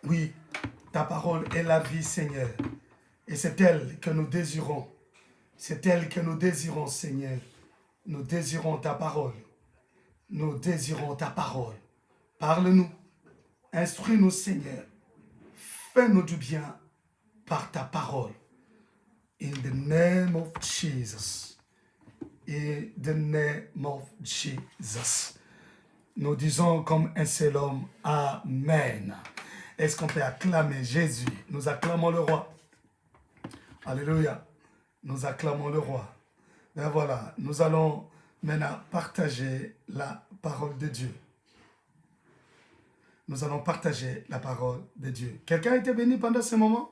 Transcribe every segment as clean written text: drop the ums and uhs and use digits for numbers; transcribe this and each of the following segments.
Oui, ta parole est la vie, Seigneur. Et c'est elle que nous désirons. C'est elle que nous désirons, Seigneur. Nous désirons ta parole. Nous désirons ta parole. Parle-nous. Instruis-nous, Seigneur. Fais-nous du bien par ta parole. In the name of Jesus. In the name of Jesus. Nous disons comme un seul homme, Amen. Est-ce qu'on peut acclamer Jésus? Nous acclamons le roi. Alléluia. Nous acclamons le roi. Ben voilà, nous allons maintenant partager la parole de Dieu. Nous allons partager la parole de Dieu. Quelqu'un a été béni pendant ce moment?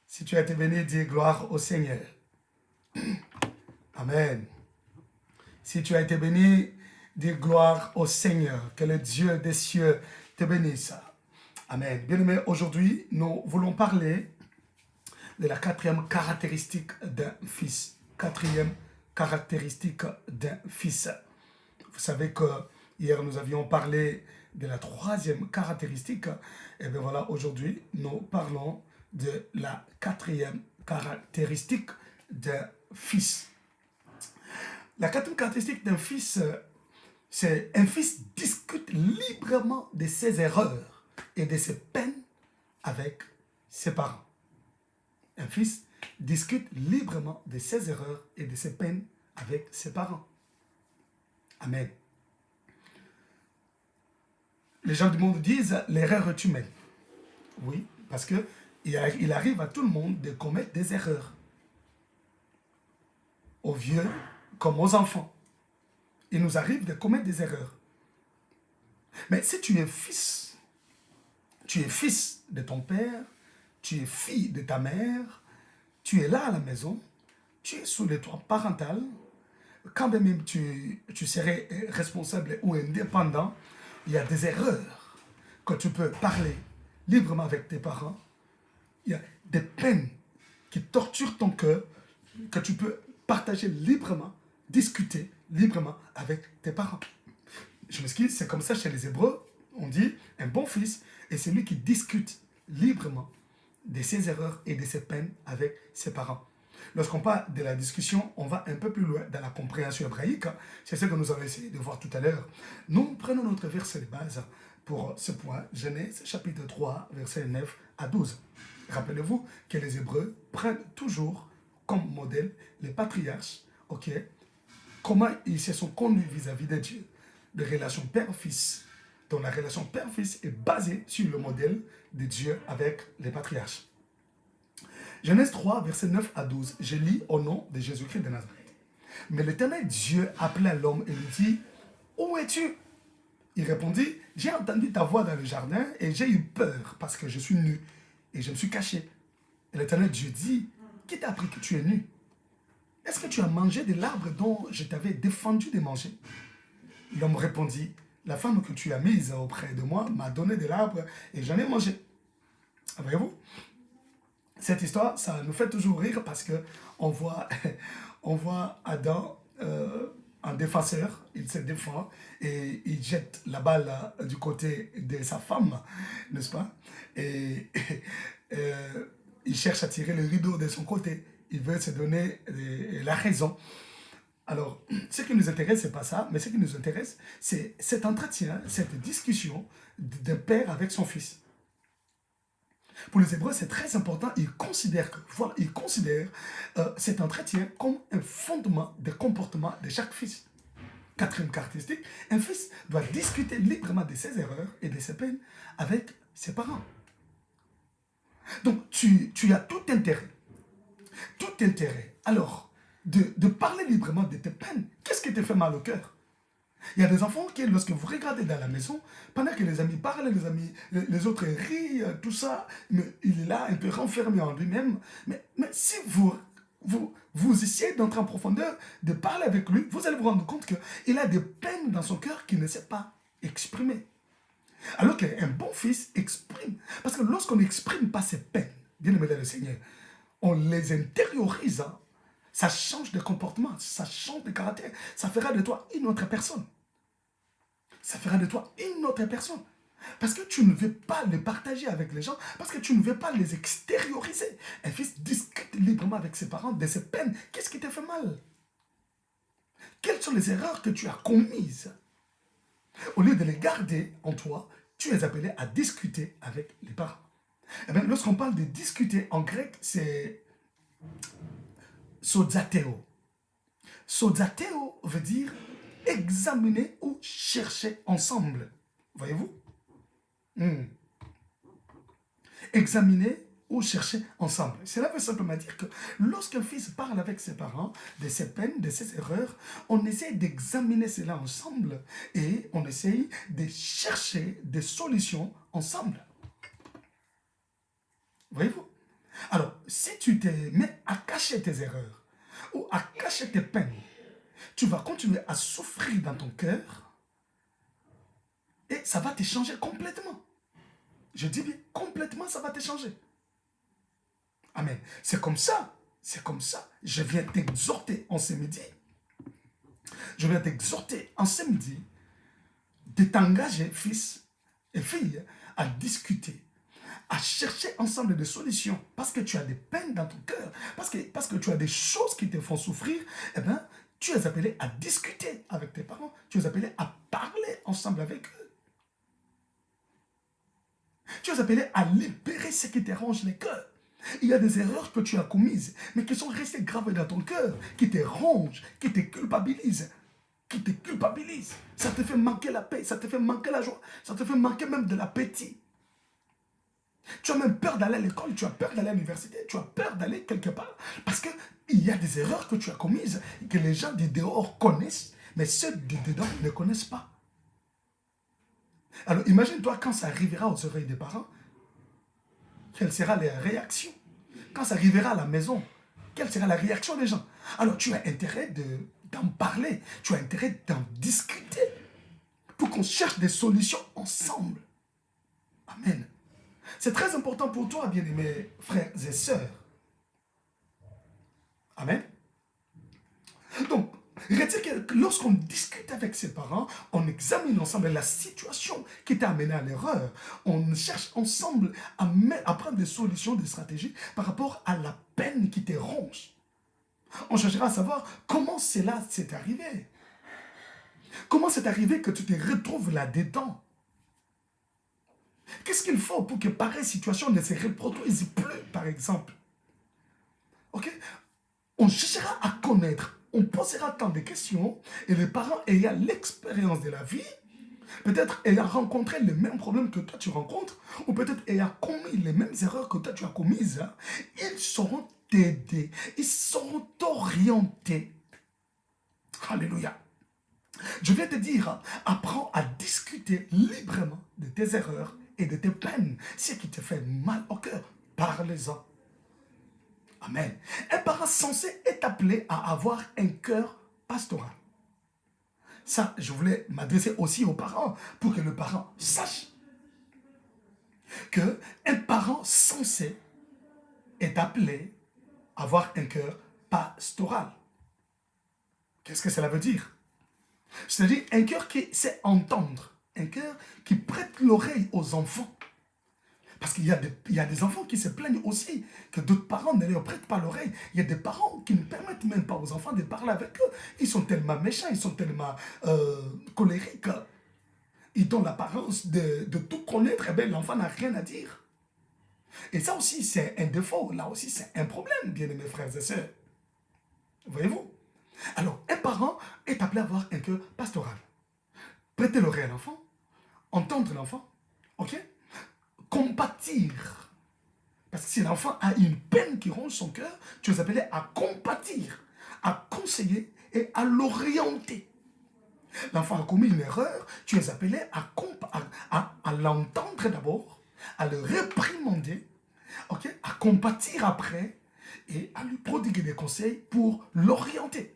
Si tu as été béni, dis gloire au Seigneur. Amen. Si tu as été béni, dis gloire au Seigneur. Que le Dieu des cieux te bénisse. Amen. Bien-aimés, aujourd'hui, nous voulons parler de la quatrième caractéristique d'un fils. Quatrième caractéristique d'un fils. Vous savez que hier, nous avions parlé de la troisième caractéristique. Et bien voilà, aujourd'hui, nous parlons de la quatrième caractéristique d'un fils. La quatrième caractéristique d'un fils, c'est un fils discute librement de ses erreurs et de ses peines avec ses parents. Un fils discute librement de ses erreurs et de ses peines avec ses parents. Amen. Les gens du monde disent l'erreur est humaine. Oui, parce que il arrive à tout le monde de commettre des erreurs. Aux vieux comme aux enfants. Il nous arrive de commettre des erreurs. Mais si tu es fils de ton père, tu es fille de ta mère, tu es là à la maison, tu es sous le toit parental, quand même tu serais responsable ou indépendant, il y a des erreurs que tu peux parler librement avec tes parents. Il y a des peines qui torturent ton cœur que tu peux partager librement, discuter librement avec tes parents. Je m'excuse, c'est comme ça chez les Hébreux, on dit un bon fils est celui qui discute librement de ses erreurs et de ses peines avec ses parents. Lorsqu'on parle de la discussion, on va un peu plus loin dans la compréhension hébraïque. C'est ce que nous allons essayer de voir tout à l'heure. Nous prenons notre verset de base pour ce point, Genèse chapitre 3, versets 9 à 12. Rappelez-vous que les Hébreux prennent toujours comme modèle les patriarches, ok, comment ils se sont conduits vis-à-vis de Dieu, de relations père-fils, dont la relation père-fils est basée sur le modèle de Dieu avec les patriarches. Genèse 3, versets 9 à 12, je lis au nom de Jésus-Christ de Nazareth. Mais l'Éternel Dieu appela l'homme et lui dit, où es-tu? Il répondit, j'ai entendu ta voix dans le jardin et j'ai eu peur parce que je suis nu et je me suis caché. Et l'Éternel Dieu dit, qui t'a appris que tu es nu? Est-ce que tu as mangé de l'arbre dont je t'avais défendu de manger? L'homme répondit, la femme que tu as mise auprès de moi m'a donné de l'arbre et j'en ai mangé. Voyez-vous? Cette histoire, ça nous fait toujours rire parce que on voit Adam en défenseur, il se défend et il jette la balle du côté de sa femme, n'est-ce pas? Et il cherche à tirer le rideau de son côté. Il veut se donner la raison. Alors, ce qui nous intéresse, ce n'est pas ça, mais ce qui nous intéresse, c'est cet entretien, cette discussion d'un père avec son fils. Pour les Hébreux, c'est très important. Ils considèrent cet entretien comme un fondement de comportement de chaque fils. Quatrième caractéristique, un fils doit discuter librement de ses erreurs et de ses peines avec ses parents. Donc, tu as tout intérêt, alors, de parler librement de tes peines. Qu'est-ce qui te fait mal au cœur? Il y a des enfants qui, lorsque vous regardez dans la maison, pendant que les amis parlent, les autres rient, tout ça, mais il est là un peu renfermé en lui-même. Mais si vous essayez d'entrer en profondeur, de parler avec lui, vous allez vous rendre compte qu'il a des peines dans son cœur qu'il ne sait pas exprimer. Alors qu'un bon fils exprime. Parce que lorsqu'on n'exprime pas ses peines, bien aimé dans le Seigneur, on les intériorise, hein. Ça change de comportement, ça change de caractère, ça fera de toi une autre personne. Ça fera de toi une autre personne. Parce que tu ne veux pas les partager avec les gens, parce que tu ne veux pas les extérioriser. Un fils discute librement avec ses parents de ses peines. Qu'est-ce qui te fait mal? Quelles sont les erreurs que tu as commises? Au lieu de les garder en toi, tu es appelé à discuter avec les parents. Eh bien, lorsqu'on parle de discuter, en grec, c'est sozateo. Sozateo veut dire examiner ou chercher ensemble. Voyez-vous? Examiner ou chercher ensemble. Cela veut simplement dire que lorsqu'un fils parle avec ses parents de ses peines, de ses erreurs, on essaie d'examiner cela ensemble et on essaie de chercher des solutions ensemble. Voyez-vous? Alors, si tu te mets à cacher tes erreurs ou à cacher tes peines, tu vas continuer à souffrir dans ton cœur et ça va te changer complètement. Je dis bien, complètement, ça va te changer. Amen. C'est comme ça. C'est comme ça. Je viens t'exhorter en ce midi. Je viens t'exhorter en ce midi de t'engager, fils et fille, à discuter, à chercher ensemble des solutions. Parce que tu as des peines dans ton cœur, parce que tu as des choses qui te font souffrir, eh bien, tu es appelé à discuter avec tes parents. Tu es appelé à parler ensemble avec eux. Tu es appelé à libérer ce qui te ronge les cœurs. Il y a des erreurs que tu as commises, mais qui sont restées gravées dans ton cœur, qui te rongent, qui te culpabilisent. Ça te fait manquer la paix, ça te fait manquer la joie, ça te fait manquer même de l'appétit. Tu as même peur d'aller à l'école, tu as peur d'aller à l'université, tu as peur d'aller quelque part. Parce qu'il y a des erreurs que tu as commises, que les gens du dehors connaissent, mais ceux du dedans ne connaissent pas. Alors imagine-toi quand ça arrivera aux oreilles des parents, quelle sera leur réaction? Quand ça arrivera à la maison, quelle sera la réaction des gens? Alors tu as intérêt d'en parler, tu as intérêt d'en discuter pour qu'on cherche des solutions ensemble. Amen. C'est très important pour toi, bien-aimés frères et sœurs. Amen. Donc, retire que lorsqu'on discute avec ses parents, on examine ensemble la situation qui t'a amené à l'erreur. On cherche ensemble à prendre des solutions, des stratégies par rapport à la peine qui te ronge. On cherchera à savoir comment cela s'est arrivé. Comment c'est arrivé que tu te retrouves là-dedans? Qu'est-ce qu'il faut pour que pareille situation ne se reproduise plus, par exemple? Ok? On cherchera à connaître, on posera tant de questions, et les parents ayant l'expérience de la vie, peut-être ayant rencontré les mêmes problèmes que toi tu rencontres, ou peut-être ayant commis les mêmes erreurs que toi tu as commises, hein, ils sauront t'aider, ils sauront t'orienter. Alléluia. Je viens te dire, hein, apprends à discuter librement de tes erreurs et de tes peines, ce qui te fait mal au cœur. Parlez-en. Amen. Un parent censé est appelé à avoir un cœur pastoral. Ça, je voulais m'adresser aussi aux parents pour que le parent sache qu'un parent censé est appelé à avoir un cœur pastoral. Qu'est-ce que cela veut dire? C'est-à-dire un cœur qui sait entendre, un cœur qui prête l'oreille aux enfants. Parce qu'il y a des enfants qui se plaignent aussi que d'autres parents ne leur prêtent pas l'oreille. Il y a des parents qui ne permettent même pas aux enfants de parler avec eux. Ils sont tellement méchants, ils sont tellement colériques. Ils donnent l'apparence de tout connaître. Et bien, l'enfant n'a rien à dire. Et ça aussi, c'est un défaut. Là aussi, c'est un problème, bien aimés frères et sœurs. Voyez-vous? Alors, un parent est appelé à avoir un cœur pastoral. Prêter l'oreille à l'enfant, entendre l'enfant, ok? Compatir. Parce que si l'enfant a une peine qui ronge son cœur, tu es appelé à compatir, à conseiller et à l'orienter. L'enfant a commis une erreur, tu es appelé à l'entendre d'abord, à le réprimander, okay, à compatir après et à lui prodiguer des conseils pour l'orienter.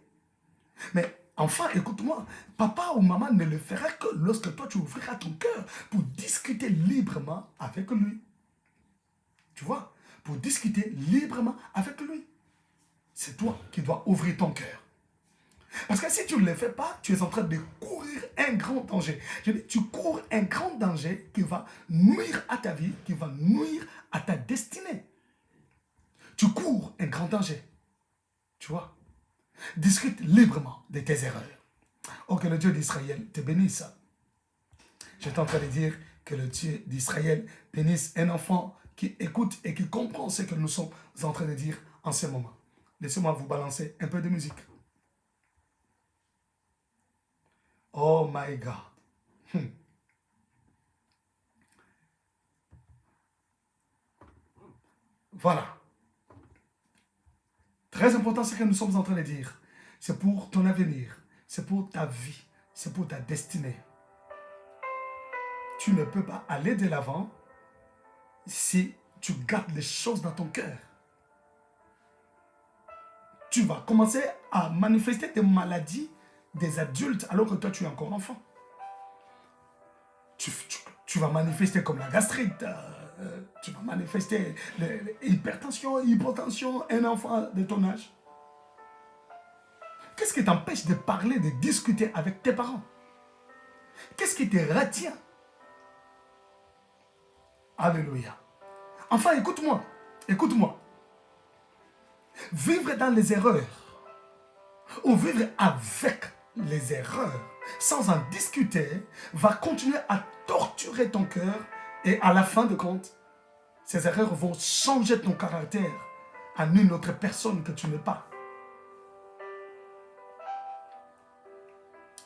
Mais enfant, écoute-moi, papa ou maman ne le fera que lorsque toi tu ouvriras ton cœur pour discuter librement avec lui. Tu vois, pour discuter librement avec lui. C'est toi qui dois ouvrir ton cœur. Parce que si tu ne le fais pas, tu es en train de courir un grand danger. Je dis, tu cours un grand danger qui va nuire à ta vie, qui va nuire à ta destinée. Tu cours un grand danger. Tu vois? Discute librement de tes erreurs. Oh, que le Dieu d'Israël te bénisse. J'étais en train de dire que le Dieu d'Israël bénisse un enfant qui écoute et qui comprend ce que nous sommes en train de dire en ce moment. Laissez-moi vous balancer un peu de musique. Oh my God. Voilà. Très important ce que nous sommes en train de dire. C'est pour ton avenir. C'est pour ta vie. C'est pour ta destinée. Tu ne peux pas aller de l'avant si tu gardes les choses dans ton cœur. Tu vas commencer à manifester des maladies des adultes alors que toi tu es encore enfant. Tu vas manifester comme la gastrite, tu vas manifester l'hypertension, l'hypotension, un enfant de ton âge. Qu'est-ce qui t'empêche de parler, de discuter avec tes parents? Qu'est-ce qui te retient? Alléluia. Enfin, écoute-moi, écoute-moi. Vivre dans les erreurs ou vivre avec les erreurs sans en discuter va continuer à torturer ton cœur et à la fin de compte, ces erreurs vont changer ton caractère en une autre personne que tu n'es pas.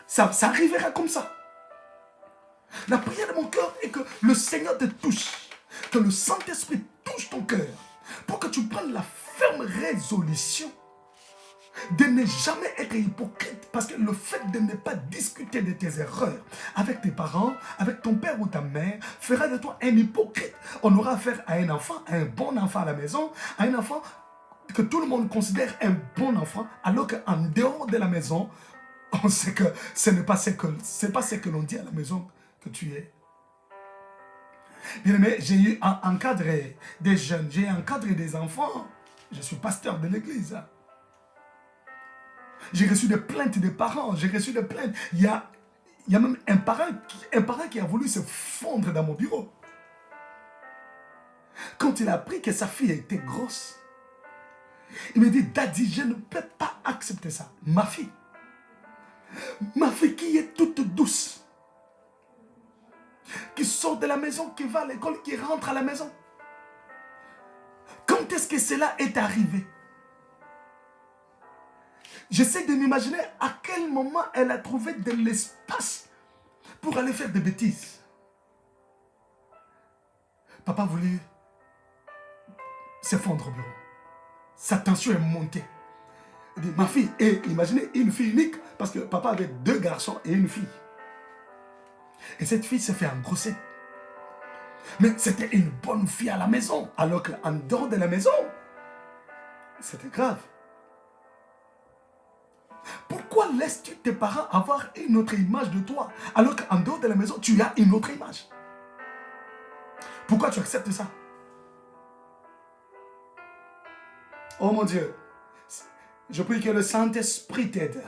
Ça arrivera comme ça. La prière de mon cœur est que le Seigneur te touche, que le Saint-Esprit touche ton cœur pour que tu prennes la ferme résolution de ne jamais être hypocrite, parce que le fait de ne pas discuter de tes erreurs avec tes parents, avec ton père ou ta mère, fera de toi un hypocrite. On aura affaire à un enfant, à un bon enfant à la maison, à un enfant que tout le monde considère un bon enfant, alors qu'en dehors de la maison, on sait que ce n'est pas ce que l'on dit à la maison que tu es. Bien aimé, j'ai eu encadré des jeunes, j'ai encadré des enfants. Je suis pasteur de l'église. J'ai reçu des plaintes des parents, j'ai reçu des plaintes. Il y a même un parent qui a voulu se fondre dans mon bureau. Quand il a appris que sa fille était grosse, il me dit, Daddy, je ne peux pas accepter ça. Ma fille qui est toute douce, qui sort de la maison, qui va à l'école, qui rentre à la maison. Quand est-ce que cela est arrivé? J'essaie de m'imaginer à quel moment elle a trouvé de l'espace pour aller faire des bêtises. Papa voulait se fondre au bureau. Sa tension est montée. Il dit, ma fille, et imaginez une fille unique, parce que papa avait 2 garçons et une fille. Et cette fille s'est fait engrosser. Mais c'était une bonne fille à la maison, alors qu'en dehors de la maison, c'était grave. Pourquoi laisses-tu tes parents avoir une autre image de toi, alors qu'en dehors de la maison, tu as une autre image? Pourquoi tu acceptes ça? Oh mon Dieu, je prie que le Saint-Esprit t'aide.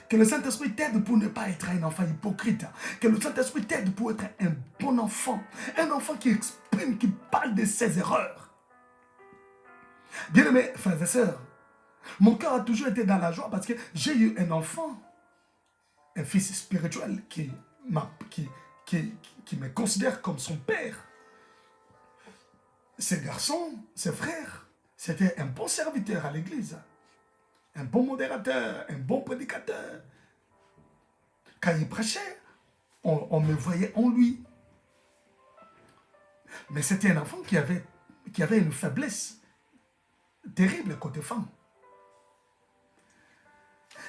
Que le Saint-Esprit t'aide pour ne pas être un enfant hypocrite. Que le Saint-Esprit t'aide pour être un bon enfant. Un enfant qui exprime, qui parle de ses erreurs. Bien-aimés frères et sœurs, mon cœur a toujours été dans la joie parce que j'ai eu un enfant, un fils spirituel qui me considère comme son père. Ses garçons, ses frères, c'était un bon serviteur à l'église. Un bon modérateur, un bon prédicateur. Quand il prêchait, on me voyait en lui. Mais c'était un enfant qui avait une faiblesse terrible côté femme.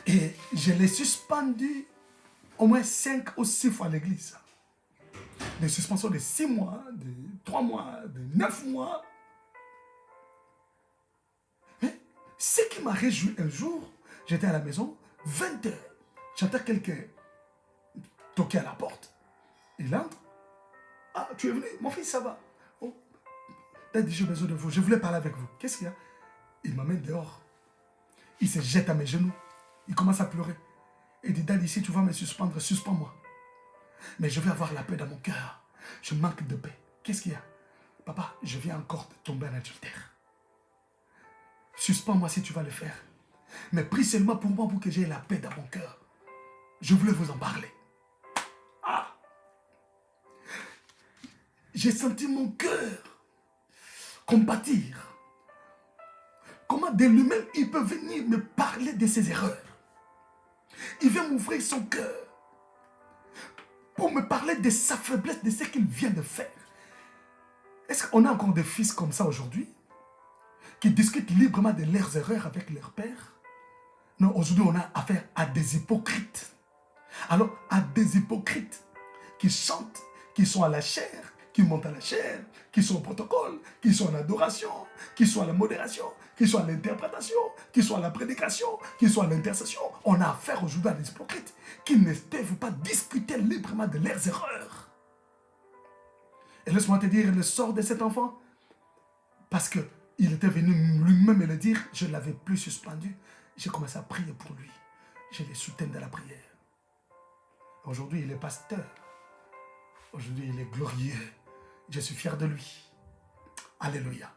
Et je l'ai suspendu au moins 5 ou 6 fois à l'église. Des suspensions de 6 mois, de 3 mois, de 9 mois. Mais ce qui m'a réjoui un jour, j'étais à la maison, 20 h. J'entends quelqu'un toquer à la porte. Il entre. Ah, tu es venu? Mon fils, ça va? Oh, Daddy, j'ai besoin de vous. Je voulais parler avec vous. Qu'est-ce qu'il y a? Il m'amène dehors. Il se jette à mes genoux. Il commence à pleurer. Il dit, Daddy, si tu vas me suspendre, suspends-moi. Mais je vais avoir la paix dans mon cœur. Je manque de paix. Qu'est-ce qu'il y a? Papa, je viens encore de tomber en adultère. Suspends-moi si tu vas le faire. Mais prie seulement pour moi pour que j'aie la paix dans mon cœur. Je voulais vous en parler. Ah! J'ai senti mon cœur compatir. Comment de lui-même il peut venir me parler de ses erreurs. Il vient m'ouvrir son cœur pour me parler de sa faiblesse, de ce qu'il vient de faire. Est-ce qu'on a encore des fils comme ça aujourd'hui qui discutent librement de leurs erreurs avec leur père? Non, aujourd'hui on a affaire à des hypocrites. Alors, à des hypocrites qui chantent, qui sont à la chair, qui montent à la chair, qui sont au protocole, qui sont en adoration, qui sont à la modération, qui sont à l'interprétation, qui sont à la prédication, qui sont à l'intercession. On a affaire aujourd'hui à des hypocrites qui ne peuvent pas discuter librement de leurs erreurs. Et laisse-moi te dire le sort de cet enfant. Parce qu'il était venu lui-même me le dire, je ne l'avais plus suspendu. J'ai commencé à prier pour lui. Je les soutiens dans la prière. Aujourd'hui, il est pasteur. Aujourd'hui, il est glorieux. Je suis fier de lui. Alléluia.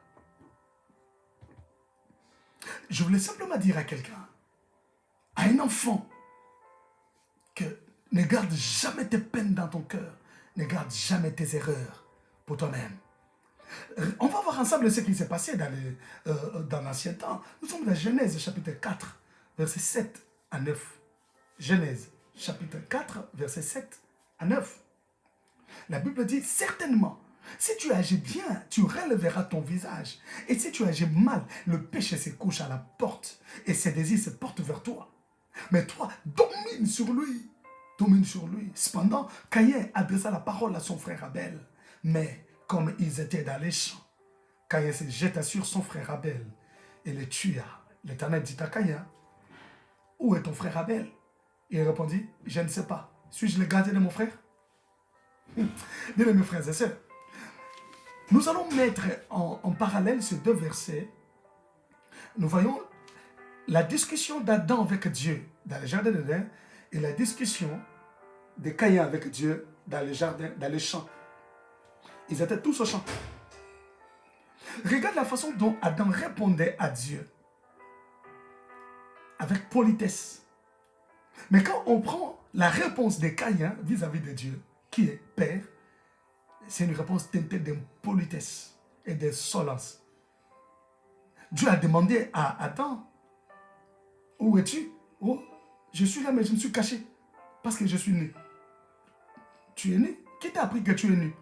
Je voulais simplement dire à quelqu'un, à un enfant, que ne garde jamais tes peines dans ton cœur. Ne garde jamais tes erreurs pour toi-même. On va voir ensemble ce qui s'est passé dans l'ancien temps. Nous sommes dans Genèse chapitre 4, verset 7 à 9. Genèse chapitre 4, verset 7 à 9. La Bible dit, certainement, si tu agis bien, tu relèveras ton visage. Et si tu agis mal, le péché se couche à la porte et ses désirs se portent vers toi. Mais toi, domine sur lui. Domine sur lui. Cependant, Caïn adressa la parole à son frère Abel. Mais comme ils étaient dans les champs, Caïn se jeta sur son frère Abel et le tua. L'Éternel dit à Caïn, où est ton frère Abel? Il répondit, je ne sais pas. Suis-je le gardien de mon frère? Bien mes frères et sœurs, nous allons mettre en parallèle ces deux versets. Nous voyons la discussion d'Adam avec Dieu dans le jardin d'Éden et la discussion de Caïn avec Dieu dans le jardin, dans les champs. Ils étaient tous au champ. Regarde la façon dont Adam répondait à Dieu. Avec politesse. Mais quand on prend la réponse de Caïn vis-à-vis de Dieu, qui est Père, c'est une réponse teintée d'impolitesse et d'insolence. Dieu a demandé à Adam, où es-tu? Oh, je suis là, mais je me suis caché parce que je suis nu. Tu es nu? Qui t'a appris que tu es nu?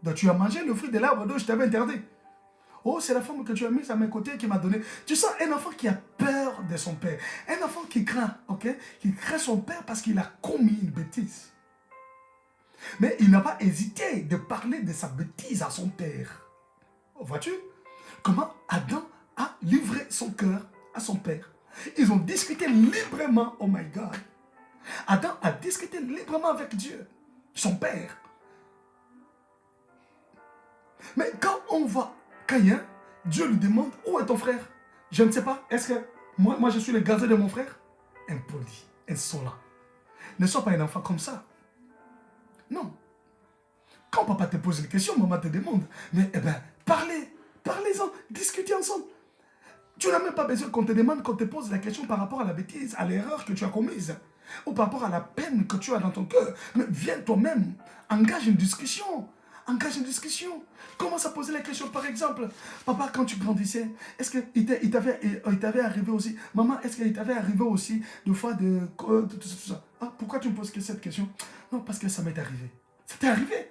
Donc tu as mangé le fruit de l'arbre dont je t'avais interdit. Oh, c'est la femme que tu as mise à mes côtés qui m'a donné. Tu sens un enfant qui a peur de son père. Un enfant qui craint, ok? Qui craint son père parce qu'il a commis une bêtise. Mais il n'a pas hésité de parler de sa bêtise à son père. Vois-tu? Comment Adam a livré son cœur à son père. Ils ont discuté librement, oh my God. Adam a discuté librement avec Dieu, son père. Mais quand on voit Caïn, Dieu lui demande, où est ton frère? Je ne sais pas, est-ce que moi je suis le gardien de mon frère? Impoli, insolent. Ne sois pas un enfant comme ça. Non. Quand papa te pose une question, maman te demande, mais parlez-en, discutez ensemble. Tu n'as même pas besoin qu'on te demande, qu'on te pose la question par rapport à la bêtise, à l'erreur que tu as commise, ou par rapport à la peine que tu as dans ton cœur. Mais viens toi-même, engage une discussion. Engage une discussion. Commence à poser la question, par exemple, papa, quand tu grandissais, est-ce qu'il t'avait arrivé aussi, maman, est-ce qu'il t'avait arrivé aussi de fois de tout ça? Ah, pourquoi tu me poses cette question? Non, parce que ça m'est arrivé. Ça t'est arrivé?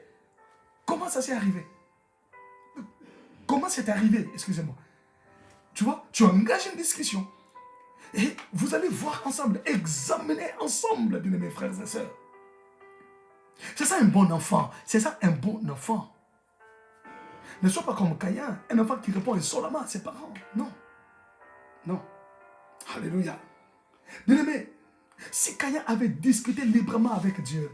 Comment ça s'est arrivé? Comment c'est arrivé? Excusez-moi. Tu vois, tu engages une discussion. Et vous allez voir ensemble, examiner ensemble, bien mes frères et sœurs. C'est ça un bon enfant. C'est ça un bon enfant. Ne sois pas comme Caïn, un enfant qui répond insolemment à ses parents. Non. Non. Alléluia. Bien-aimé, si Caïn avait discuté librement avec Dieu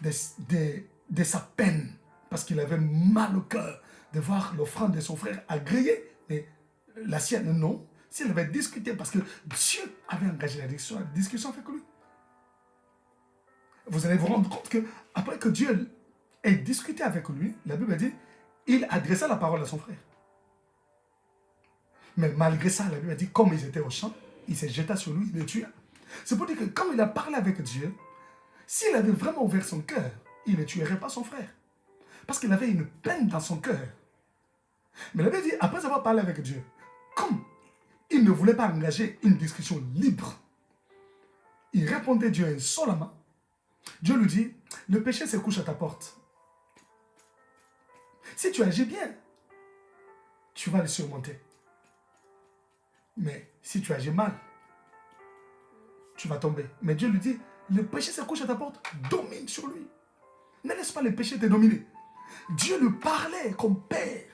de sa peine, parce qu'il avait mal au cœur de voir l'offrande de son frère agréée, mais la sienne non, s'il avait discuté, parce que Dieu avait engagé la discussion avec lui. Vous allez vous rendre compte que après que Dieu ait discuté avec lui, la Bible dit, il adressa la parole à son frère. Mais malgré ça, la Bible dit, comme ils étaient au champ, il s'est jeté sur lui, il le tua. C'est pour dire que quand il a parlé avec Dieu, s'il avait vraiment ouvert son cœur, il ne tuerait pas son frère. Parce qu'il avait une peine dans son cœur. Mais la Bible dit, après avoir parlé avec Dieu, comme il ne voulait pas engager une discussion libre, il répondait Dieu insolemment. Dieu lui dit, le péché se couche à ta porte. Si tu agis bien, tu vas le surmonter. Mais si tu agis mal, tu vas tomber. Mais Dieu lui dit, le péché se couche à ta porte, domine sur lui. Ne laisse pas le péché te dominer. Dieu lui parlait comme père.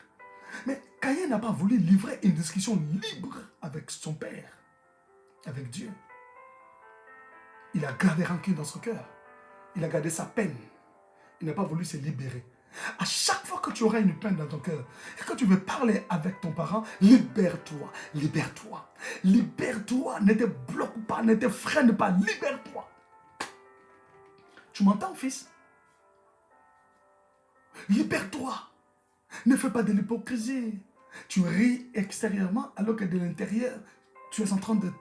Mais Caïn n'a pas voulu livrer une discussion libre avec son père, avec Dieu. Il a gardé rancune dans son cœur. Il a gardé sa peine. Il n'a pas voulu se libérer. À chaque fois que tu auras une peine dans ton cœur et que tu veux parler avec ton parent, libère-toi, libère-toi. Libère-toi, ne te bloque pas, ne te freine pas, libère-toi. Tu m'entends, fils? Libère-toi. Ne fais pas de l'hypocrisie. Tu ris extérieurement alors que de l'intérieur, tu es en train de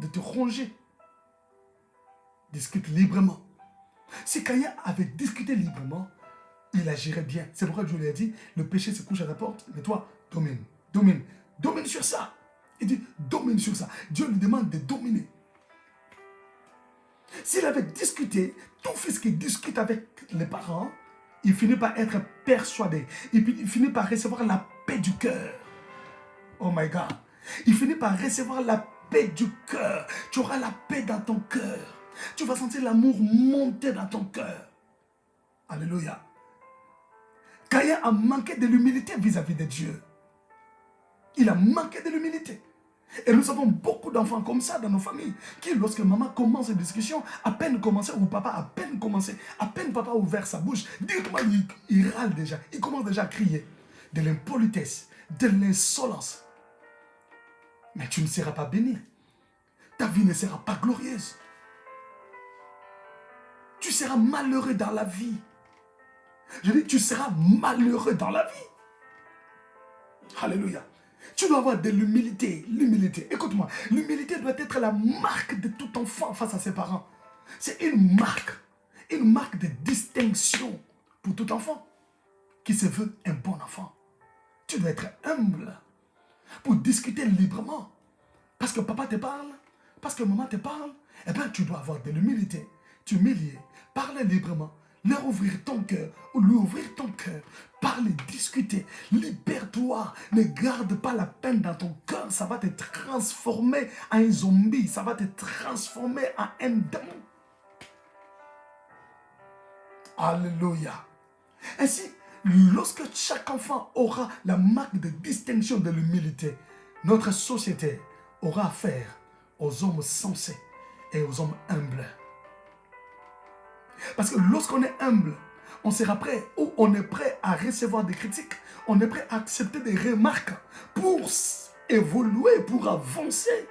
te ronger. Discute librement. Si Caïn avait discuté librement, il agirait bien. C'est pourquoi Dieu lui a dit, le péché se couche à ta porte, mais toi, domine, domine, domine sur ça. Il dit, domine sur ça. Dieu lui demande de dominer. S'il avait discuté, ton fils qui discute avec les parents, il finit par être persuadé. Il finit par recevoir la paix du cœur. Oh my God. Il finit par recevoir la paix du cœur. Tu auras la paix dans ton cœur. Tu vas sentir l'amour monter dans ton cœur. Alléluia. Caïn a manqué de l'humilité vis-à-vis de Dieu. Il a manqué de l'humilité. Et nous avons beaucoup d'enfants comme ça dans nos familles, qui lorsque maman commence une discussion, à peine commencé, ou papa à peine commencé, à peine papa a ouvert sa bouche, directement il râle déjà, il commence déjà à crier. De l'impolitesse, de l'insolence. Mais tu ne seras pas béni. Ta vie ne sera pas glorieuse. Tu seras malheureux dans la vie. Je dis, tu seras malheureux dans la vie. Alléluia. Tu dois avoir de l'humilité. L'humilité, écoute-moi, l'humilité doit être la marque de tout enfant face à ses parents. C'est une marque de distinction pour tout enfant qui se veut un bon enfant. Tu dois être humble pour discuter librement. Parce que papa te parle, parce que maman te parle, eh bien tu dois avoir de l'humilité. T'humilier, parler librement, leur ouvrir ton cœur ou lui ouvrir ton cœur. Parler, discuter, libère-toi. Ne garde pas la peine dans ton cœur. Ça va te transformer en un zombie. Ça va te transformer en un démon. Alléluia. Ainsi, lorsque chaque enfant aura la marque de distinction de l'humilité, notre société aura affaire aux hommes sensés et aux hommes humbles. Parce que lorsqu'on est humble, on sera prêt, ou on est prêt à recevoir des critiques, on est prêt à accepter des remarques pour évoluer, pour avancer.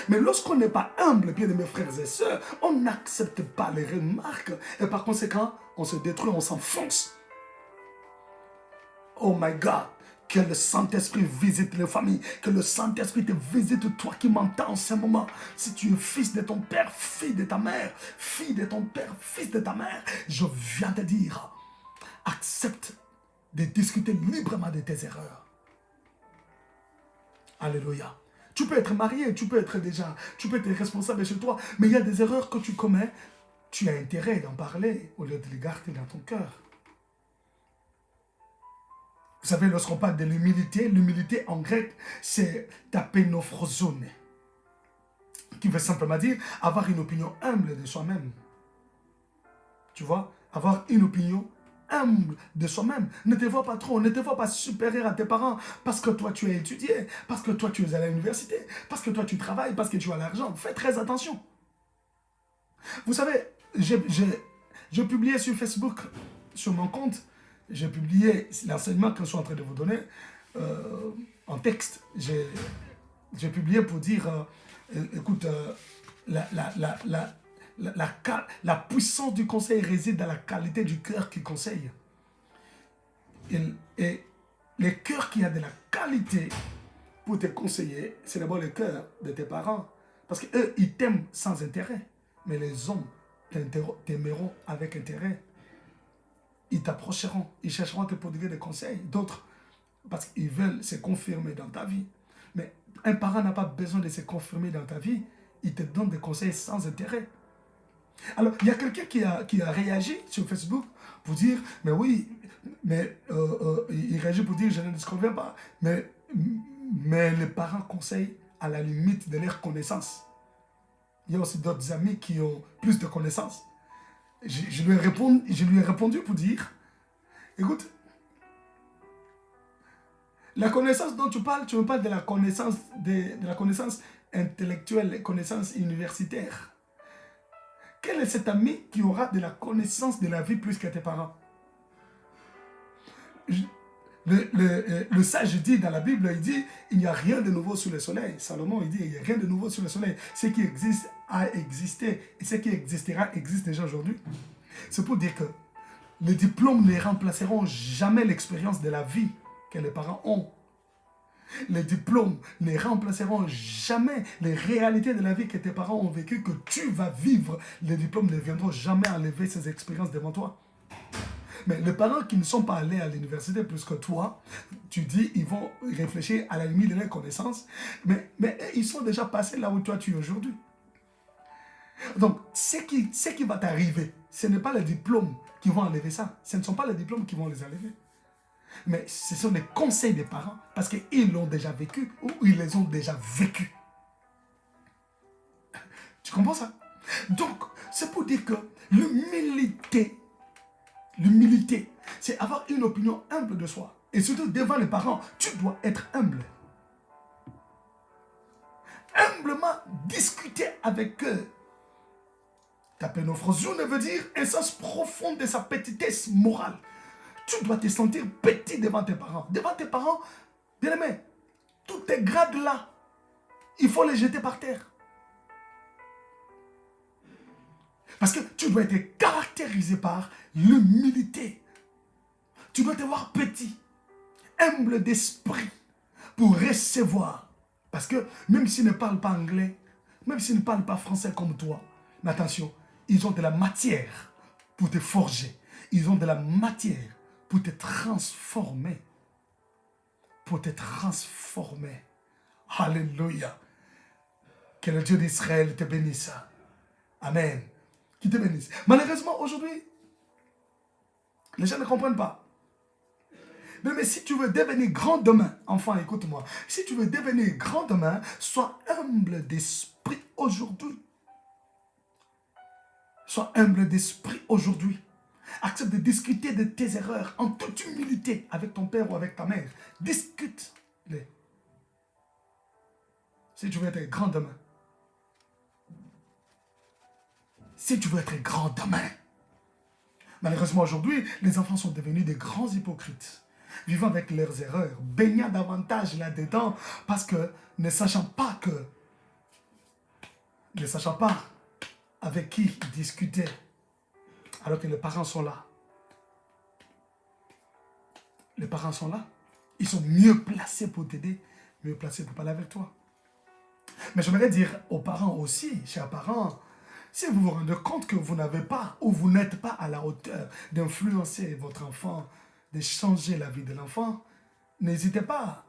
Mais lorsqu'on n'est pas humble, bien mes frères et sœurs, on n'accepte pas les remarques. Et par conséquent, on se détruit, on s'enfonce. Oh my God, que le Saint-Esprit visite les familles, que le Saint-Esprit te visite toi qui m'entends en ce moment. Si tu es fils de ton père, fille de ta mère, fille de ton père, fils de ta mère, je viens te dire, accepte de discuter librement de tes erreurs. Alléluia. Tu peux être marié, tu peux être responsable chez toi, mais il y a des erreurs que tu commets, tu as intérêt d'en parler au lieu de les garder dans ton cœur. Vous savez, lorsqu'on parle de l'humilité, l'humilité en grec, c'est tapénophrosone, qui veut simplement dire avoir une opinion humble de soi-même. Tu vois, avoir une opinion humble de soi-même. Ne te vois pas trop, ne te vois pas supérieur à tes parents parce que toi tu as étudié, parce que toi tu es à l'université, parce que toi tu travailles, parce que tu as l'argent. Fais très attention. Vous savez, j'ai publié sur Facebook, sur mon compte, j'ai publié l'enseignement que je suis en train de vous donner en texte. j'ai publié pour dire, écoute, la puissance du conseil réside dans la qualité du cœur qui conseille. Et les cœurs qui ont de la qualité pour te conseiller, c'est d'abord le cœur de tes parents. Parce qu'eux, ils t'aiment sans intérêt. Mais les hommes t'aimeront avec intérêt. Ils t'approcheront, ils chercheront à te prodiguer des conseils. D'autres, parce qu'ils veulent se confirmer dans ta vie. Mais un parent n'a pas besoin de se confirmer dans ta vie. Il te donne des conseils sans intérêt. Alors, il y a quelqu'un qui a réagi sur Facebook pour dire, mais oui, mais il réagit pour dire, je ne disconviens pas. Mais les parents conseillent à la limite de leur connaissance. Il y a aussi d'autres amis qui ont plus de connaissances. Je lui ai répondu pour dire, écoute, la connaissance dont tu me parles de la connaissance, de la connaissance intellectuelle, connaissance universitaire. Quel est cet ami qui aura de la connaissance de la vie plus que tes parents? Le sage dit dans la Bible, il dit, il n'y a rien de nouveau sous le soleil. Salomon, il dit, il n'y a rien de nouveau sous le soleil. Ce qui existe a existé et ce qui existera existe déjà aujourd'hui. C'est pour dire que les diplômes ne remplaceront jamais l'expérience de la vie que les parents ont. Les diplômes ne remplaceront jamais les réalités de la vie que tes parents ont vécues, que tu vas vivre. Les diplômes ne viendront jamais enlever ces expériences devant toi. Mais les parents qui ne sont pas allés à l'université plus que toi, tu dis, ils vont réfléchir à la limite de leurs connaissances, mais ils sont déjà passés là où toi tu es aujourd'hui. Donc, ce qui va t'arriver, ce n'est pas les diplômes qui vont enlever ça. Ce ne sont pas les diplômes qui vont les enlever. Mais ce sont les conseils des parents, parce qu'ils l'ont déjà vécu ou ils les ont déjà vécus. Tu comprends ça? Donc, c'est pour dire que l'humilité, c'est avoir une opinion humble de soi. Et surtout devant les parents, tu dois être humble. Humblement discuter avec eux. Ta pénophrosion veut dire un sens profond de sa petitesse morale. Tu dois te sentir petit devant tes parents. Devant tes parents, bien aimé, tous tes grades là, il faut les jeter par terre. Parce que tu dois être caractérisé par l'humilité. Tu dois te voir petit, humble d'esprit pour recevoir. Parce que même s'ils ne parlent pas anglais, même s'ils ne parlent pas français comme toi, mais attention, ils ont de la matière pour te forger. Ils ont de la matière pour te transformer. Pour te transformer. Alléluia. Que le Dieu d'Israël te bénisse. Amen. Qui te bénisse. Malheureusement, aujourd'hui, les gens ne comprennent pas. Mais si tu veux devenir grand demain, enfant, écoute-moi. Si tu veux devenir grand demain, sois humble d'esprit aujourd'hui. Sois humble d'esprit aujourd'hui. Accepte de discuter de tes erreurs en toute humilité avec ton père ou avec ta mère. Discute-les. Si tu veux être grand demain. Si tu veux être grand demain. Malheureusement aujourd'hui, les enfants sont devenus des grands hypocrites. Vivant avec leurs erreurs, baignant davantage là-dedans parce que ne sachant pas avec qui ils discutaient, alors que les parents sont là. Les parents sont là. Ils sont mieux placés pour t'aider, mieux placés pour parler avec toi. Mais j'aimerais dire aux parents aussi, chers parents, si vous vous rendez compte que vous n'avez pas ou vous n'êtes pas à la hauteur d'influencer votre enfant, de changer la vie de l'enfant, n'hésitez pas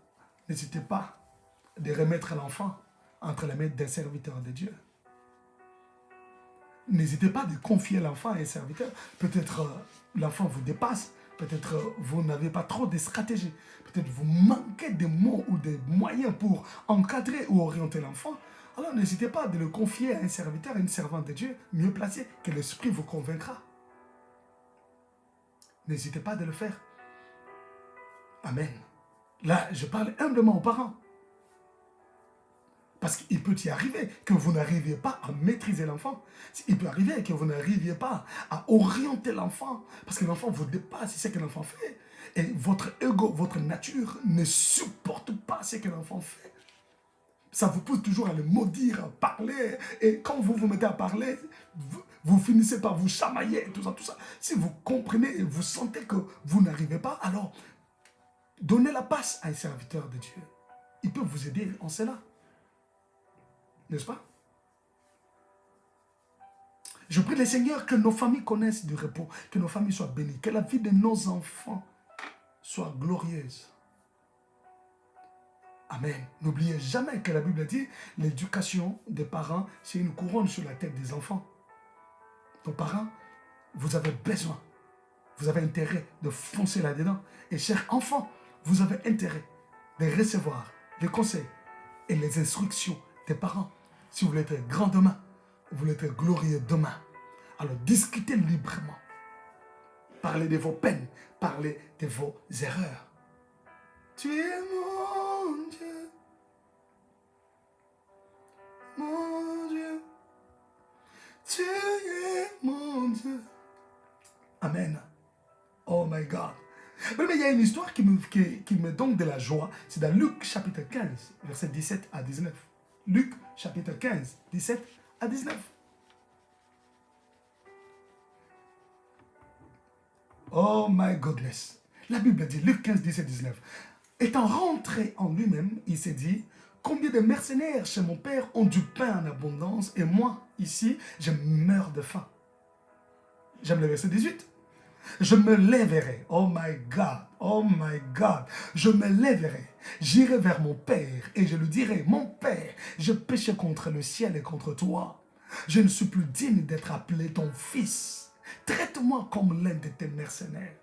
de remettre l'enfant entre les mains d'un serviteur de Dieu. N'hésitez pas de confier l'enfant à un serviteur. Peut-être l'enfant vous dépasse, peut-être vous n'avez pas trop de stratégie, peut-être vous manquez de mots ou de moyens pour encadrer ou orienter l'enfant. Alors n'hésitez pas de le confier à un serviteur, à une servante de Dieu, mieux placé, que l'Esprit vous convaincra. N'hésitez pas de le faire. Amen. Là, je parle humblement aux parents. Parce qu'il peut y arriver que vous n'arriviez pas à maîtriser l'enfant. Il peut arriver que vous n'arriviez pas à orienter l'enfant. Parce que l'enfant vous dépasse, c'est ce que l'enfant fait. Et votre ego, votre nature ne supporte pas ce que l'enfant fait. Ça vous pousse toujours à le maudire, à parler. Et quand vous vous mettez à parler, vous finissez par vous chamailler, tout ça, tout ça. Si vous comprenez et vous sentez que vous n'arrivez pas, alors donnez la passe à un serviteur de Dieu. Il peut vous aider en cela. N'est-ce pas? Je prie le Seigneur que nos familles connaissent du repos, que nos familles soient bénies, que la vie de nos enfants soit glorieuse. Amen. N'oubliez jamais que la Bible dit l'éducation des parents, c'est une couronne sur la tête des enfants. Donc, parents, vous avez besoin, vous avez intérêt de foncer là-dedans. Et chers enfants, vous avez intérêt de recevoir les conseils et les instructions des parents. Si vous voulez être grand demain, vous voulez être glorieux demain, alors discutez librement. Parlez de vos peines, parlez de vos erreurs. Tu es mon Dieu, mon Dieu, tu es mon Dieu. Amen. Oh my God. Mais il y a une histoire qui me donne de la joie. C'est dans Luc chapitre 15, versets 17 à 19. Luc chapitre 15, 17 à 19. Oh my goodness. La Bible dit, Luc 15, 17, 19. Étant rentré en lui-même, il s'est dit, combien de mercenaires chez mon père ont du pain en abondance et moi, ici, je meurs de faim. J'aime le verset 18. Je me lèverai, oh my God, je me lèverai, j'irai vers mon père et je lui dirai, mon père, je péché contre le ciel et contre toi. Je ne suis plus digne d'être appelé ton fils. Traite-moi comme l'un de tes mercenaires.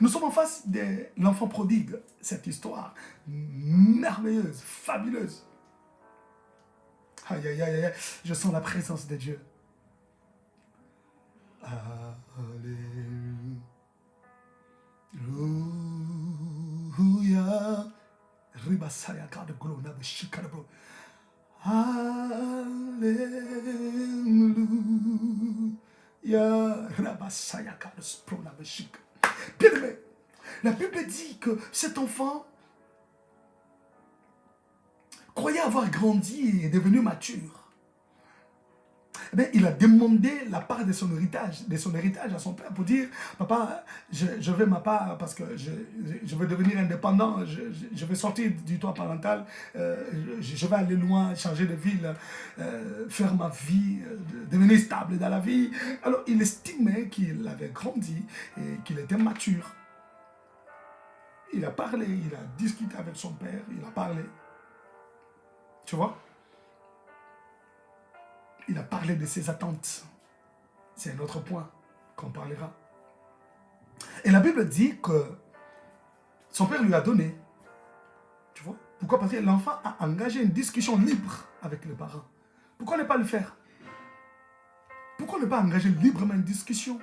Nous sommes en face de l'enfant prodigue, cette histoire merveilleuse, fabuleuse. Aïe, aïe, aïe, aïe, je sens la présence de Dieu. Alléluia. Ribasaya God glona be shikarabo. Alléluia. Rabasaya God sprona be shik. Bien aimé, la Bible dit que cet enfant croyait avoir grandi et est devenu mature. Eh bien, il a demandé la part de son héritage à son père pour dire, papa, je veux ma part parce que je veux devenir indépendant, je veux sortir du toit parental, je vais aller loin, changer de ville, faire ma vie, devenir stable dans la vie. Alors, il estimait qu'il avait grandi et qu'il était mature. Il a parlé, il a discuté avec son père, il a parlé. Tu vois? Il a parlé de ses attentes. C'est un autre point qu'on parlera. Et la Bible dit que son père lui a donné. Tu vois? Pourquoi? Parce que l'enfant a engagé une discussion libre avec les parents. Pourquoi ne pas le faire? Pourquoi ne pas engager librement une discussion?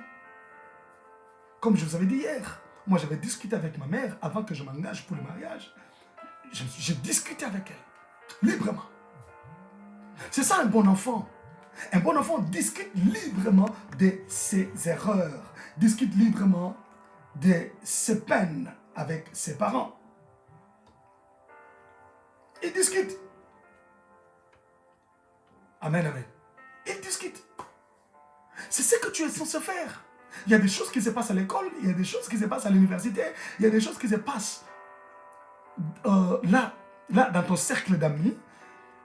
Comme je vous avais dit hier, moi j'avais discuté avec ma mère avant que je m'engage pour le mariage. J'ai discuté avec elle, librement. C'est ça un bon enfant. Un bon enfant discute librement de ses erreurs, discute librement de ses peines avec ses parents. Il discute. Amen, amen. Il discute. C'est ce que tu es censé faire. Il y a des choses qui se passent à l'école, il y a des choses qui se passent à l'université, il y a des choses qui se passent là, dans ton cercle d'amis.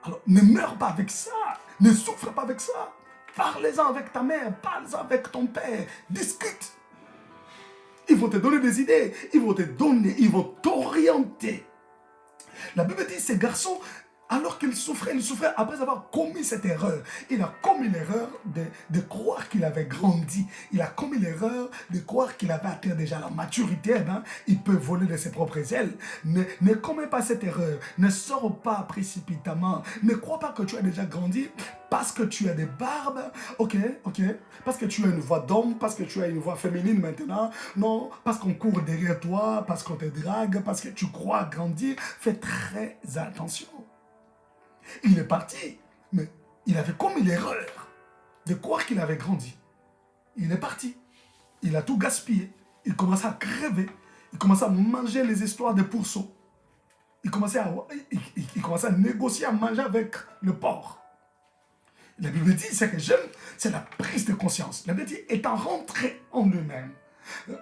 Alors, ne meurs pas avec ça. Ne souffre pas avec ça. Parlez-en avec ta mère, parlez-en avec ton père. Discute. Ils vont te donner des idées. Ils vont te donner, ils vont t'orienter. La Bible dit, ces garçons, alors qu'ils souffraient, ils souffraient après avoir commis cette erreur. Il a commis l'erreur de croire qu'il avait grandi. Il a commis l'erreur de croire qu'il avait atteint déjà la maturité. Hein? Il peut voler de ses propres ailes. Ne commets pas cette erreur. Ne sors pas précipitamment. Ne crois pas que tu as déjà grandi parce que tu as des barbes. Ok. Parce que tu as une voix d'homme, parce que tu as une voix féminine maintenant. Non, parce qu'on court derrière toi, parce qu'on te drague, parce que tu crois grandir. Fais très attention. Il est parti, mais il avait commis l'erreur de croire qu'il avait grandi. Il est parti. Il a tout gaspillé. Il commençait à crever. Il commençait à manger les histoires de pourceaux. Il commençait à... Il commençait à négocier, à manger avec le porc. La Bible dit, c'est que j'aime, c'est la prise de conscience. La Bible dit, étant rentré en lui-même.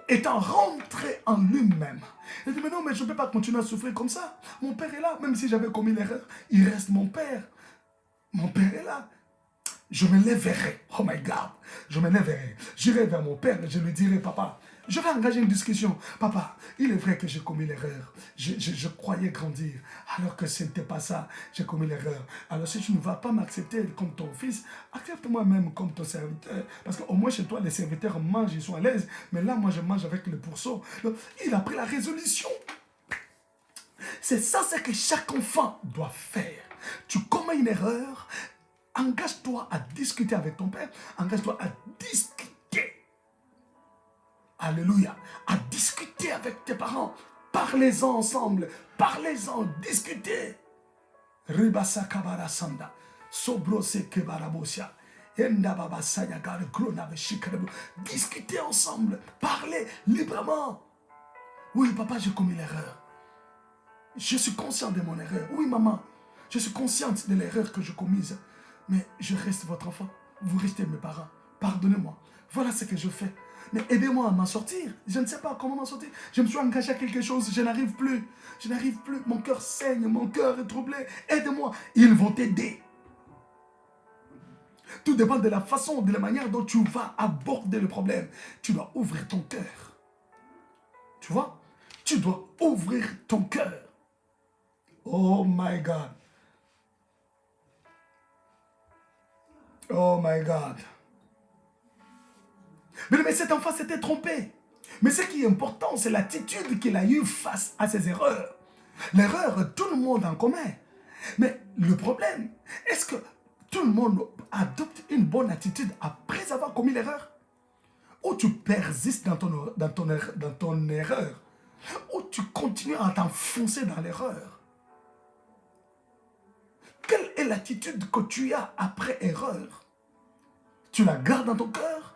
Étant rentré en lui-même. Il dit, mais non, mais je ne peux pas continuer à souffrir comme ça. Mon père est là, même si j'avais commis l'erreur, il reste mon père. Mon père est là. Je me lèverai. Oh my God. Je me lèverai. J'irai vers mon père et je lui dirai, papa, je vais engager une discussion. Papa, il est vrai que j'ai commis l'erreur. Je croyais grandir, alors que ce n'était pas ça. J'ai commis l'erreur. Alors si tu ne vas pas m'accepter comme ton fils, accepte-moi même comme ton serviteur. Parce qu'au moins chez toi, les serviteurs mangent, ils sont à l'aise. Mais là, moi, je mange avec le pourceau. Donc, il a pris la résolution. C'est ça, c'est que chaque enfant doit faire. Tu commets une erreur, engage-toi à discuter avec ton père, engage-toi à discuter. Alléluia. À discuter avec tes parents. Parlez-en ensemble. Parlez-en, discutez. Ribasa kabara sanda. Sobrose kebarabosia. Discutez ensemble. Parlez librement. Oui, papa, j'ai commis l'erreur. Je suis conscient de mon erreur. Oui, maman, je suis consciente de l'erreur que j'ai commise. Mais je reste votre enfant. Vous restez mes parents. Pardonnez-moi. Voilà ce que je fais. Mais aidez-moi à m'en sortir. Je ne sais pas comment m'en sortir. Je me suis engagé à quelque chose. Je n'arrive plus. Je n'arrive plus. Mon cœur saigne. Mon cœur est troublé. Aidez-moi. Ils vont t'aider. Tout dépend de la façon, de la manière dont tu vas aborder le problème. Tu dois ouvrir ton cœur. Tu vois? Tu dois ouvrir ton cœur. Oh my God. Oh my God. Mais cet enfant s'était trompé. Mais ce qui est important, c'est l'attitude qu'il a eue face à ses erreurs. L'erreur, tout le monde en commet. Mais le problème, est-ce que tout le monde adopte une bonne attitude après avoir commis l'erreur? Ou tu persistes dans ton erreur? Ou tu continues à t'enfoncer dans l'erreur? Quelle est l'attitude que tu as après erreur? Tu la gardes dans ton cœur?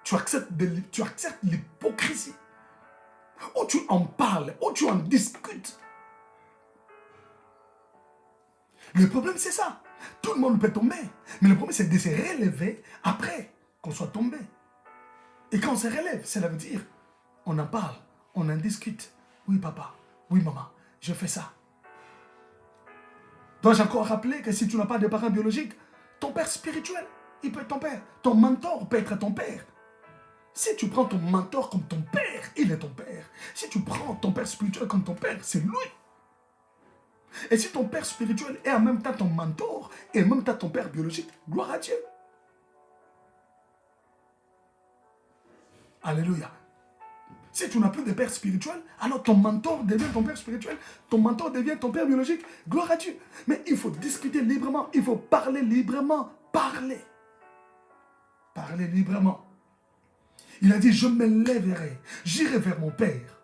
Tu acceptes l'hypocrisie? Ou tu en parles? Ou tu en discutes? Le problème, c'est ça. Tout le monde peut tomber. Mais le problème, c'est de se relever après qu'on soit tombé. Et quand on se relève, cela veut dire, on en parle, on en discute. Oui, papa. Oui, maman. Je fais ça. Dois-je encore rappeler que si tu n'as pas de parents biologiques, ton père spirituel, il peut être ton père. Ton mentor peut être ton père. Si tu prends ton mentor comme ton père, il est ton père. Si tu prends ton père spirituel comme ton père, c'est lui. Et si ton père spirituel est en même temps ton mentor et en même temps ton père biologique, gloire à Dieu. Alléluia. Si tu n'as plus de père spirituel, alors ton mentor devient ton père spirituel, ton mentor devient ton père biologique. Gloire à Dieu. Mais il faut discuter librement, il faut parler librement. Parler. Parler librement. Il a dit, je me lèverai, j'irai vers mon père.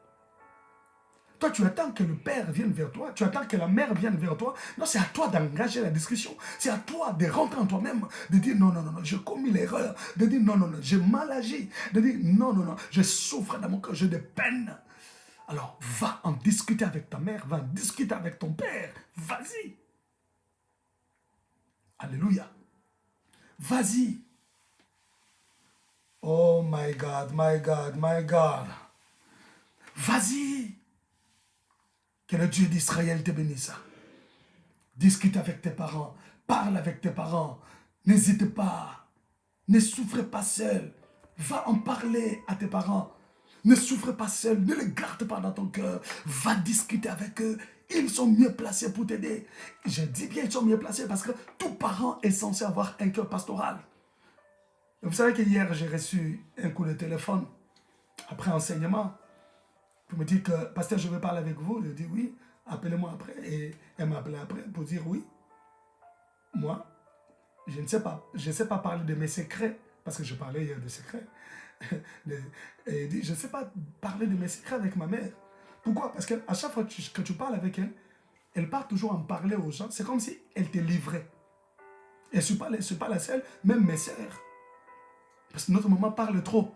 Toi, tu attends que le père vienne vers toi, tu attends que la mère vienne vers toi. Non, c'est à toi d'engager la discussion. C'est à toi de rentrer en toi-même, de dire non, non, non, non, j'ai commis l'erreur, de dire non, non, non, j'ai mal agi, de dire non, non, non, je souffre dans mon cœur, j'ai des peines. Alors, va en discuter avec ta mère, va en discuter avec ton père. Vas-y. Alléluia. Vas-y. Oh my God, my God, my God. Vas-y. Que le Dieu d'Israël te bénisse. Discute avec tes parents. Parle avec tes parents. N'hésite pas. Ne souffre pas seul. Va en parler à tes parents. Ne souffre pas seul. Ne les garde pas dans ton cœur. Va discuter avec eux. Ils sont mieux placés pour t'aider. Je dis bien ils sont mieux placés parce que tout parent est censé avoir un cœur pastoral. Vous savez qu'hier, j'ai reçu un coup de téléphone après enseignement. Pour me dire que, pasteur, je veux parler avec vous. Je dis oui, appelez-moi après. Et elle m'a appelé après pour dire oui. Moi, je ne sais pas. Je ne sais pas parler de mes secrets, parce que je parlais hier de secrets. Et elle dit, je ne sais pas parler de mes secrets avec ma mère. Pourquoi? Parce qu'à chaque fois que tu parles avec elle, elle part toujours en parler aux gens. C'est comme si elle te livrait. Et je ne suis pas la seule, même mes sœurs. Parce que notre maman parle trop.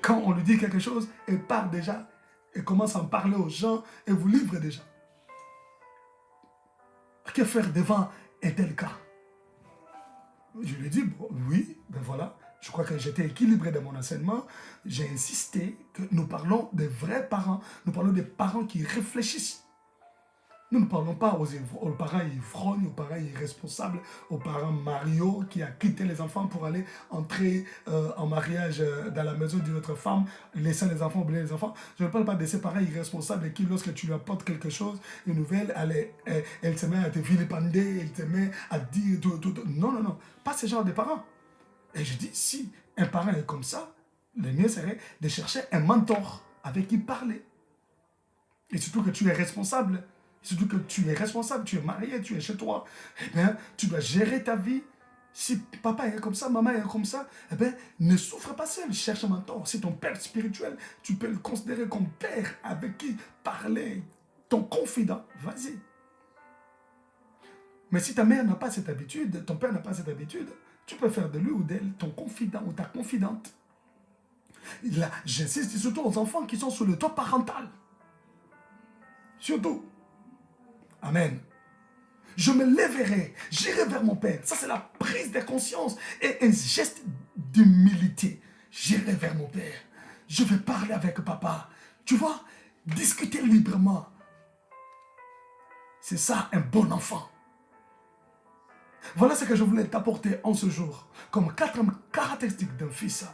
Quand on lui dit quelque chose, elle part déjà. Elle commence à en parler aux gens et vous livre déjà. Que faire devant un tel cas? Je lui ai dit, bon, oui, ben voilà. Je crois que j'étais équilibré dans mon enseignement. J'ai insisté que nous parlons des vrais parents. Nous parlons des parents qui réfléchissent. Nous ne parlons pas aux parents ivrognes, aux parents irresponsables, aux parents Mario qui a quitté les enfants pour aller entrer en mariage dans la maison d'une autre femme, laissant les enfants, oublier les enfants. Je ne parle pas de ces parents irresponsables qui, lorsque tu lui apportes quelque chose, une nouvelle, elle se met à te vilipender, elle se met à dire tout. Non, non, non. Pas ce genre de parents. Et je dis, si un parent est comme ça, le mieux serait de chercher un mentor avec qui parler. Et surtout que tu es responsable. Surtout que tu es responsable, tu es marié, tu es chez toi. Eh bien, tu dois gérer ta vie. Si papa est comme ça, maman est comme ça, eh bien, ne souffre pas seul. Cherche un mentor. C'est ton père spirituel. Tu peux le considérer comme père avec qui parler. Ton confident. Vas-y. Mais si ta mère n'a pas cette habitude, ton père n'a pas cette habitude, tu peux faire de lui ou d'elle ton confident ou ta confidente. Là, j'insiste surtout aux enfants qui sont sous le toit parental. Surtout. Amen. Je me lèverai, j'irai vers mon Père. Ça, c'est la prise de conscience et un geste d'humilité. J'irai vers mon Père. Je vais parler avec papa. Tu vois, discuter librement. C'est ça, un bon enfant. Voilà ce que je voulais t'apporter en ce jour, comme 4 caractéristiques d'un fils.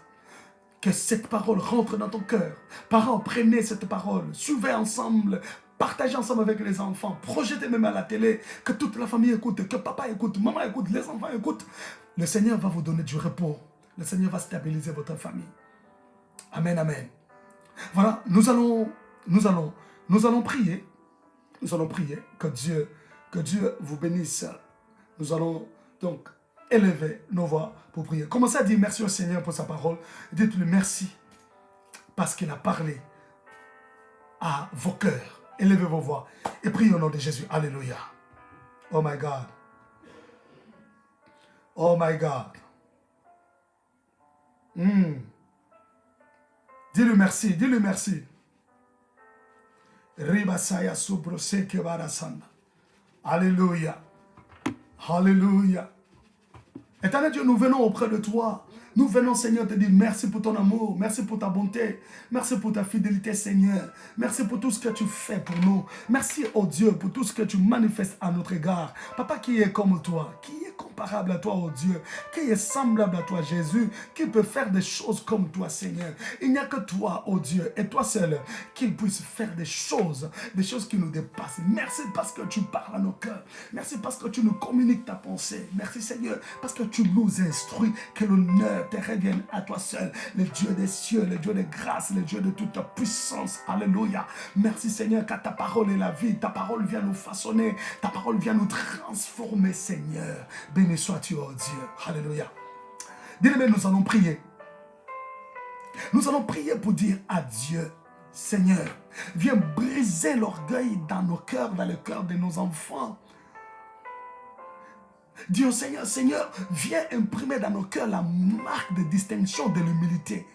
Que cette parole rentre dans ton cœur. Parents, prenez cette parole, suivez ensemble, partagez ensemble avec les enfants, projetez même à la télé, que toute la famille écoute, que papa écoute, maman écoute, les enfants écoutent. Le Seigneur va vous donner du repos. Le Seigneur va stabiliser votre famille. Amen, amen. Voilà, nous allons prier. Nous allons prier que Dieu vous bénisse. Nous allons donc élever nos voix pour prier. Commencez à dire merci au Seigneur pour sa parole. Dites-lui merci parce qu'il a parlé à vos cœurs. Élevez vos voix et priez au nom de Jésus. Alléluia. Oh my God. Oh my God. Dis-lui merci, dis-lui merci. Ribasaya subrose kebarasanda. Alléluia. Alléluia. Éternel Dieu, nous venons auprès de toi. Nous venons, Seigneur, te dire merci pour ton amour, merci pour ta bonté, merci pour ta fidélité, Seigneur. Merci pour tout ce que tu fais pour nous. Merci, oh Dieu, pour tout ce que tu manifestes à notre égard. Papa, qui est comme toi, qui est comparable à toi, oh Dieu, qui est semblable à toi, Jésus, qui peut faire des choses comme toi, Seigneur. Il n'y a que toi, oh Dieu, et toi seul, qui puisse faire des choses qui nous dépassent. Merci parce que tu parles à nos cœurs. Merci parce que tu nous communiques ta pensée. Merci, Seigneur, parce que tu nous instruis, que l'honneur te revienne à toi seul, le Dieu des cieux, le Dieu de grâce, le Dieu de toute puissance. Alléluia. Merci, Seigneur, car ta parole est la vie. Ta parole vient nous façonner. Ta parole vient nous transformer, Seigneur. Béni sois-tu, oh Dieu. Alléluia. Bien-aimés, nous allons prier. Nous allons prier pour dire à Dieu, Seigneur, viens briser l'orgueil dans nos cœurs, dans le cœur de nos enfants. Dis au Seigneur, Seigneur, viens imprimer dans nos cœurs la marque de distinction de l'humilité.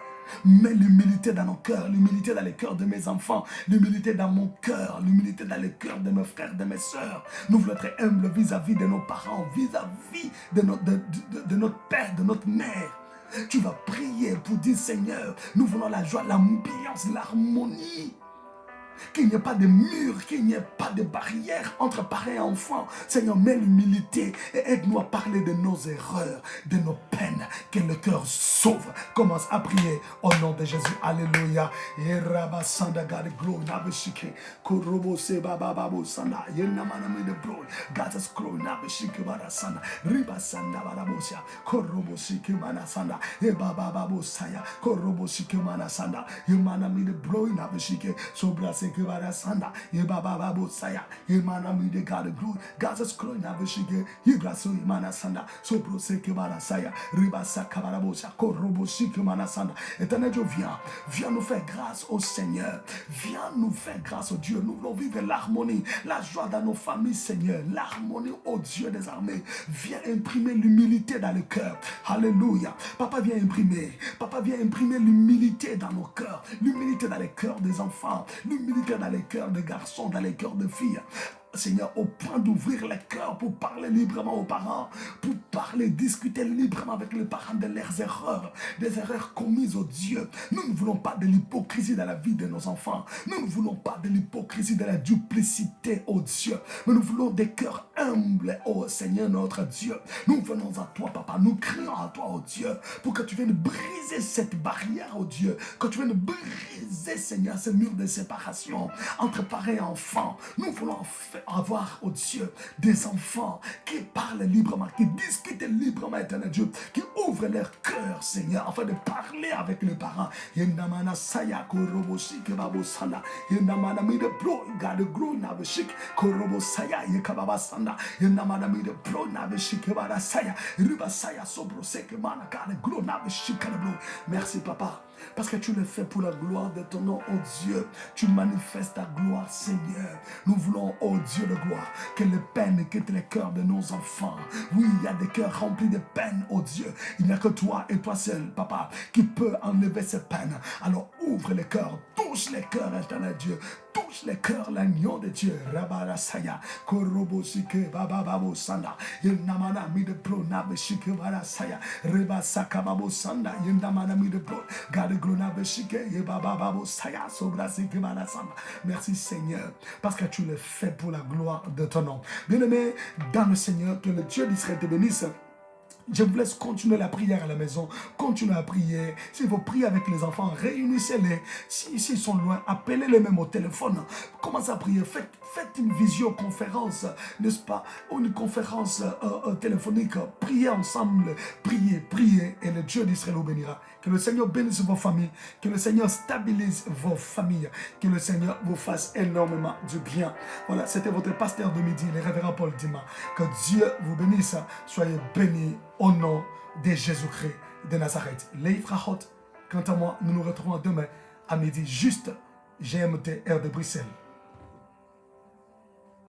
Mets l'humilité dans nos cœurs, l'humilité dans les cœurs de mes enfants, l'humilité dans mon cœur, l'humilité dans les cœurs de mes frères, de mes sœurs. Nous voulons être humbles vis-à-vis de nos parents, vis-à-vis de notre père, de notre mère. Tu vas prier pour dire, Seigneur, nous voulons la joie, l'ambiance, l'harmonie. Qu'il n'y ait pas de murs, qu'il n'y ait pas de barrières entre parents et enfants. Seigneur, mets l'humilité et aide-nous à parler de nos erreurs, de nos peines, que le cœur s'ouvre. Commence à prier au nom de Jésus. Alléluia. Éternel Dieu, viens nous faire grâce au Seigneur, viens nous faire grâce au Dieu. Nous voulons vivre l'harmonie, la joie dans nos familles, Seigneur, l'harmonie au Dieu des armées. Viens imprimer l'humilité dans le cœur. Alléluia. Papa, viens imprimer l'humilité dans nos cœurs, l'humilité dans les cœurs des enfants, l'humilité dans les cœurs des garçons, dans les cœurs des filles. Seigneur, au point d'ouvrir les cœurs pour parler librement aux parents, pour parler, discuter librement avec les parents de leurs erreurs, des erreurs commises, oh Dieu. Nous ne voulons pas de l'hypocrisie dans la vie de nos enfants. Nous ne voulons pas de l'hypocrisie, de la duplicité, oh Dieu. Mais nous voulons des cœurs humbles, oh Seigneur notre Dieu. Nous venons à toi, Papa. Nous crions à toi, oh Dieu, pour que tu viennes briser cette barrière, oh Dieu. Que tu viennes briser, Seigneur, ce mur de séparation entre parents et enfants. Nous voulons avoir, oh Dieu, des enfants qui parlent librement, qui discutent librement, éternel Dieu, qui ouvrent leur cœur, Seigneur, afin de parler avec les parents. Yendamana saya koroboshi kebabo sanda. Yendamana mi de bro gade gro na beshik korobo saya yekababa sanda. Yendamana mi de bro na beshik kebara saya. Riba saya sobro seke mana gade gro na beshik bro. Merci papa. Parce que tu le fais pour la gloire de ton nom, oh Dieu. Tu manifestes ta gloire, Seigneur. Nous voulons, oh Dieu de gloire, que les peines quittent les cœurs de nos enfants. Oui, il y a des cœurs remplis de peine, oh Dieu. Il n'y a que toi et toi seul, Papa, qui peut enlever ces peines. Alors ouvre les cœurs, touche les cœurs, éternel Dieu. Touche les cœurs, l'agneau de Dieu. Rabarasaya, Korobosike, Bababo Sanda, Yendamana mi de pro, Nabeshike Barasaya, Rebasaka Babo Sanda, Yendamana mi de pro, Gade Glonabeshike, Yebababo Saya, Sobrasike Barasanda. Merci Seigneur, parce que tu le fais pour la gloire de ton nom. Bien-aimé, dans le Seigneur, que le Dieu d'Israël te bénisse. Je vous laisse continuer la prière à la maison. Continuez à prier. Si vous priez avec les enfants, réunissez-les. S'ils sont loin, appelez-les même au téléphone. Commencez à prier. Faites une visioconférence, n'est-ce pas? Ou une conférence téléphonique. Priez ensemble. Priez. Et le Dieu d'Israël vous bénira. Que le Seigneur bénisse vos familles. Que le Seigneur stabilise vos familles. Que le Seigneur vous fasse énormément du bien. Voilà, c'était votre pasteur de midi, le révérend Paul Dima. Que Dieu vous bénisse. Soyez bénis au nom de Jésus-Christ de Nazareth. Leifrachot. Quant à moi, nous nous retrouvons demain à midi, juste GMT, heure de Bruxelles.